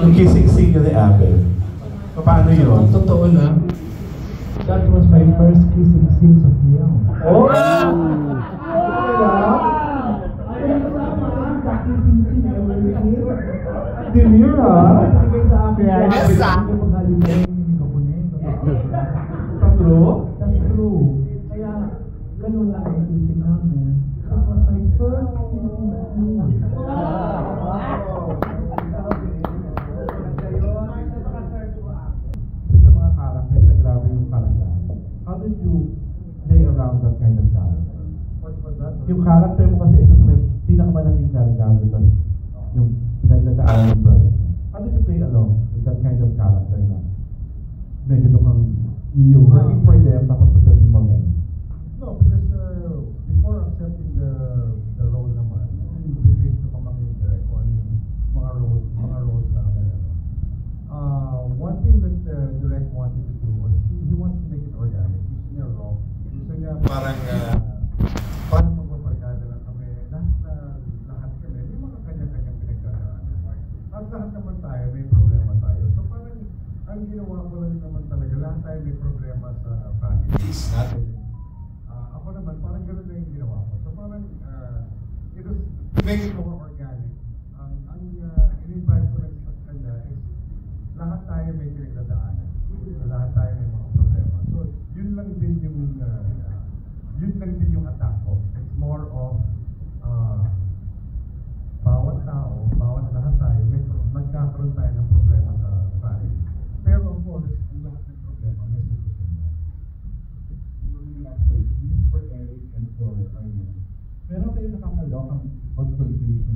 Yung kissing scene ni Abel. Paano yun? Totoo na. That was my first kissing scene sa film. Oh! Demure, ha? Yes, True? That's true. Kaya, ganun lang ang kissing namin. That was my first kissing scene. Sa mga character na grabe yung talaga. How did you play around that kind of character? What was that? Yung character mo kasi isa sa may pinakamalaking character because yung pinagdadaanan ng brother. How did you play along with that kind of character na may ganun kang you working for them tapos pagdating mo ganun? No, because before accepting the role naman, bibigay ko kami kung ano yung mga roles namin. One thing that Direct wanted to do was he wants to make it organic. Gusto niya raw. Gusto niya parang magpapargada lang kami. Lahat kami, may mga kanya-kanyang pinagdadaan. At lahat naman tayo, may problema tayo. So parang ang ginawa ko lang naman talaga, lahat tayo may problema sa families natin. Ako naman, parang gano'n na yung ginawa ko. So parang, it was to make it more organic. Ang in-invite ko lang sa kanya is, lahat tayo may pinagdadaanan. Lahat tayo may mga problema. So, yun lang din yung attack ko. It's more of, bawat tao, bawat lahat tayo, nagkakaroon tayo ng problema sa family. Pero of course, ang lahat ng problema, may solution na. This is for Eric and for Arnel. Meron kayo nakakalok ang consultation